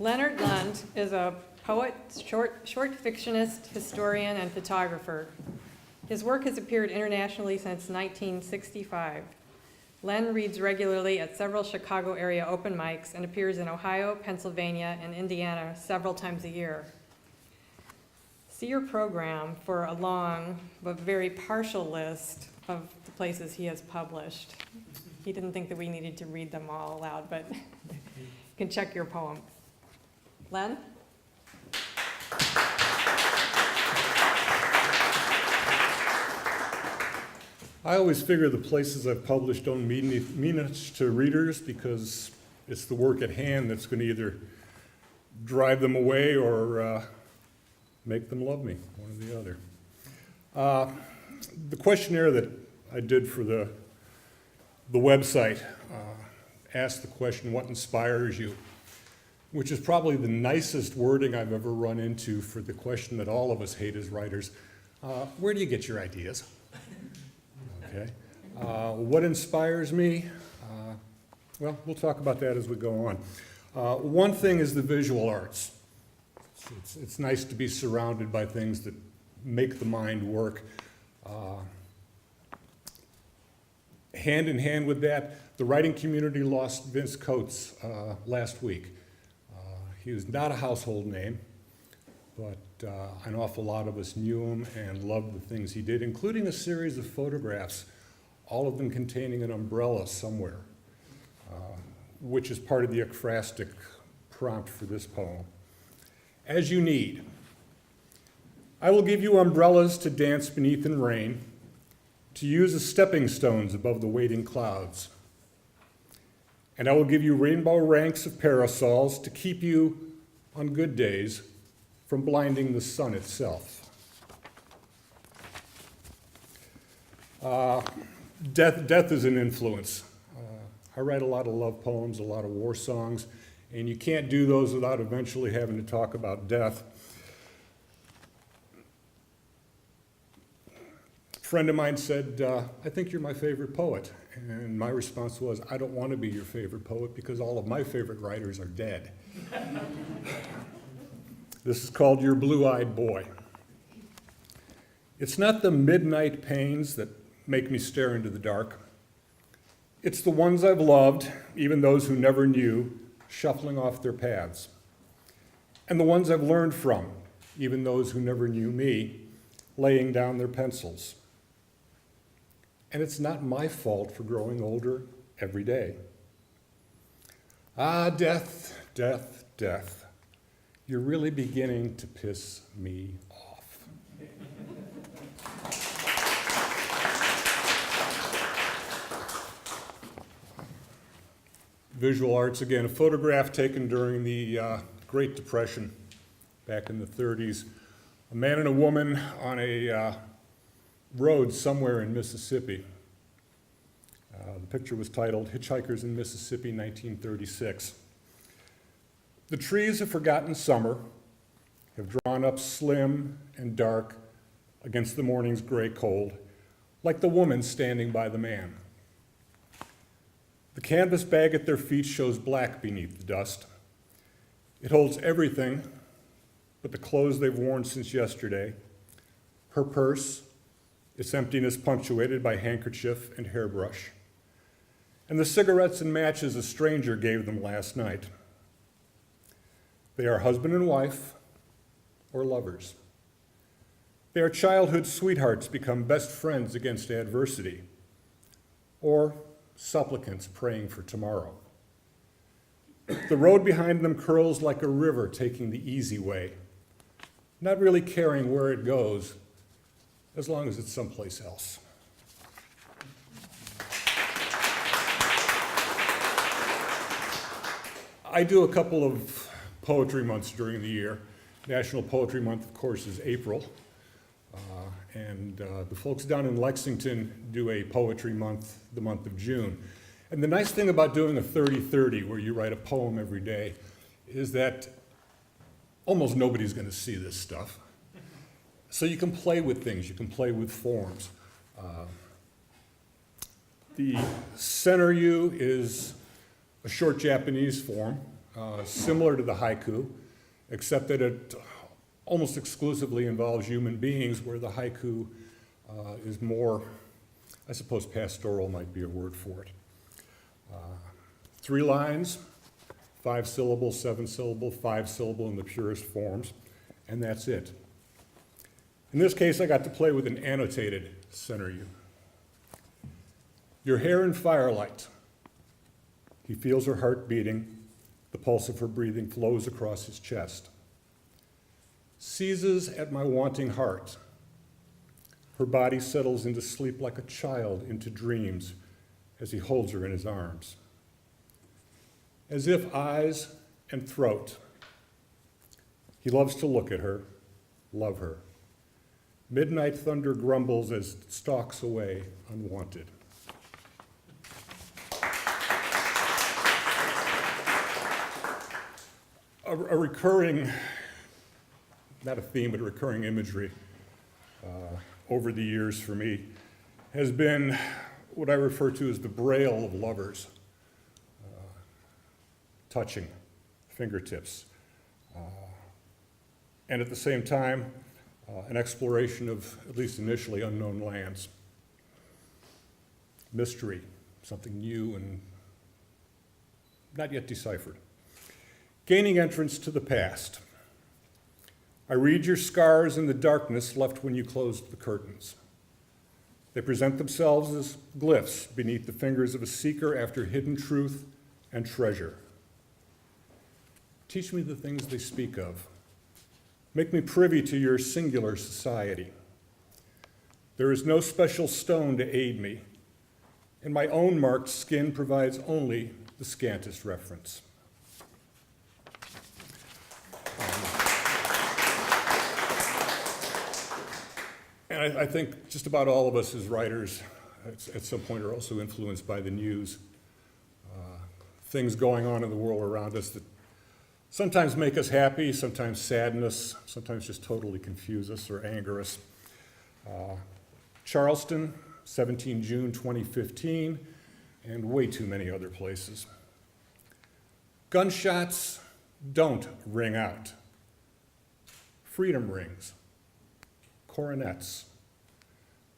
Lennart Lundh is a poet, short fictionist, historian, and photographer. His work has appeared internationally since 1965. Len reads regularly at several Chicago area open mics and appears in Ohio, Pennsylvania, and Indiana several times a year. See your program for a long but very partial list of the places he has published. He didn't think that we needed to read them all aloud, but you can check your poem. Len? I always figure the places I've published don't mean much to readers because it's the work at hand that's going to either drive them away or make them love me, one or the other. The questionnaire that I did for the website asked the question, what inspires you? Which is probably the nicest wording I've ever run into for the question that all of us hate as writers. Where do you get your ideas? Okay. What inspires me? Well, we'll talk about that as we go on. One thing is the visual arts. It's nice to be surrounded by things that make the mind work. Hand in hand with that, the writing community lost Vince Coates last week. He was not a household name, but an awful lot of us knew him and loved the things he did, including a series of photographs, all of them containing an umbrella somewhere, which is part of the ekphrastic prompt for this poem. As you need. I will give you umbrellas to dance beneath in rain, to use as stepping stones above the waiting clouds. And I will give you rainbow ranks of parasols to keep you, on good days, from blinding the sun itself. Death is an influence. I write a lot of love poems, a lot of war songs, and you can't do those without eventually having to talk about death. A friend of mine said, I think you're my favorite poet. And my response was, I don't want to be your favorite poet because all of my favorite writers are dead. This is called Your Blue-Eyed Boy. It's not the midnight pains that make me stare into the dark. It's the ones I've loved, even those who never knew, shuffling off their paths. And the ones I've learned from, even those who never knew me, laying down their pencils. And it's not my fault for growing older every day. Ah, death, death, death. You're really beginning to piss me off. Visual arts again, a photograph taken during the Great Depression back in the 30s. A man and a woman on a road somewhere in Mississippi. The picture was titled Hitchhikers in Mississippi, 1936. The trees of forgotten summer have drawn up slim and dark against the morning's gray cold, like the woman standing by the man. The canvas bag at their feet shows black beneath the dust. It holds everything but the clothes they've worn since yesterday, her purse, its emptiness punctuated by handkerchief and hairbrush, and the cigarettes and matches a stranger gave them last night. They are husband and wife, or lovers. They are childhood sweethearts become best friends against adversity, or supplicants praying for tomorrow. The road behind them curls like a river taking the easy way, not really caring where it goes, as long as it's someplace else. I do a couple of poetry months during the year. National Poetry Month, of course, is April. And the folks down in Lexington do a poetry month, the month of June. And the nice thing about doing a 30-30, where you write a poem every day, is that almost nobody's going to see this stuff. So you can play with things, you can play with forms. The center U is a short Japanese form, similar to the haiku, except that it almost exclusively involves human beings, where the haiku is more, I suppose pastoral might be a word for it. 3 lines, 5 syllable, 7 syllable, 5 syllable in the purest forms, and that's it. In this case, I got to play with an annotated center U. Your hair in firelight. He feels her heart beating. The pulse of her breathing flows across his chest. Seizes at my wanting heart. Her body settles into sleep like a child into dreams as he holds her in his arms. As if eyes and throat. He loves to look at her, love her. Midnight thunder grumbles as it stalks away unwanted. A recurring, not a theme, but a recurring imagery over the years for me has been what I refer to as the braille of lovers. Touching, fingertips. And at the same time, an exploration of, at least initially, unknown lands. Mystery, something new and not yet deciphered. Gaining entrance to the past. I read your scars in the darkness left when you closed the curtains. They present themselves as glyphs beneath the fingers of a seeker after hidden truth and treasure. Teach me the things they speak of. Make me privy to your singular society. There is no special stone to aid me, and my own marked skin provides only the scantest reference. And I think just about all of us as writers at some point are also influenced by the news. Things going on in the world around us that sometimes make us happy, sometimes sadden us, sometimes just totally confuse us or anger us. Charleston, 17 June 2015, and way too many other places. Gunshots don't ring out. Freedom rings, coronets.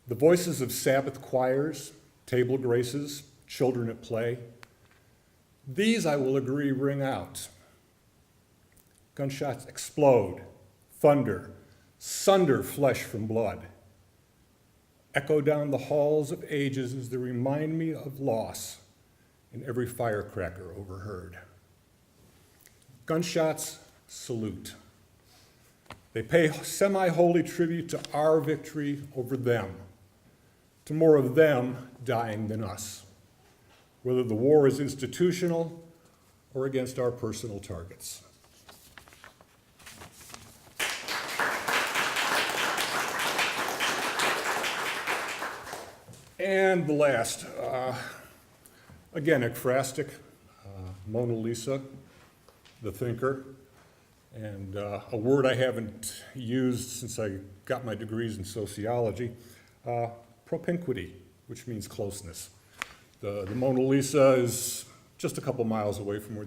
The voices of Sabbath choirs, table graces, children at play. These, I will agree, ring out. Gunshots explode, thunder, sunder flesh from blood. Echo down the halls of ages as they remind me of loss in every firecracker overheard. Gunshots salute. They pay semi-holy tribute to our victory over them, to more of them dying than us, whether the war is institutional or against our personal targets. And the last, again, ekphrastic, Mona Lisa, the thinker, and a word I haven't used since I got my degrees in sociology, propinquity, which means closeness. The Mona Lisa is just a couple miles away from where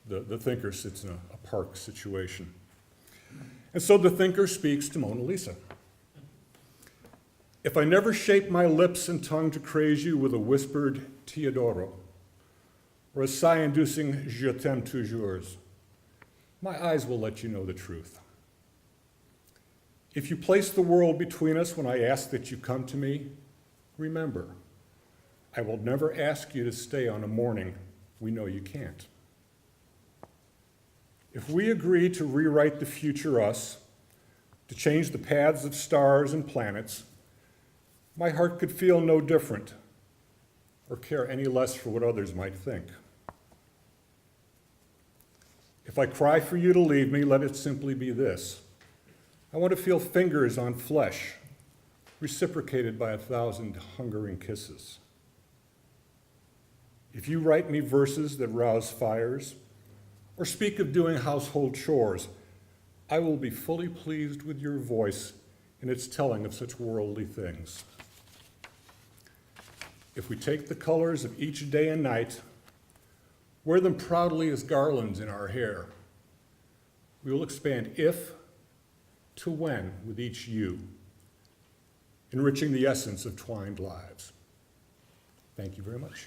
the thinker sits in a park situation. And so the thinker speaks to Mona Lisa. If I never shape my lips and tongue to praise you with a whispered ti adoro, or a sigh-inducing je t'aime toujours, my eyes will let you know the truth. If you place the world between us when I ask that you come to me, remember, I will never ask you to stay on a morning we know you can't. If we agree to rewrite the future us, to change the paths of stars and planets, my heart could feel no different or care any less for what others might think. If I cry for you to leave me, let it simply be this. I want to feel fingers on flesh, reciprocated by 1,000 hungering kisses. If you write me verses that rouse fires, or speak of doing household chores, I will be fully pleased with your voice in its telling of such worldly things. If we take the colors of each day and night, Wear them proudly as garlands in our hair. We will expand if to when with each you, enriching the essence of twined lives. Thank you very much.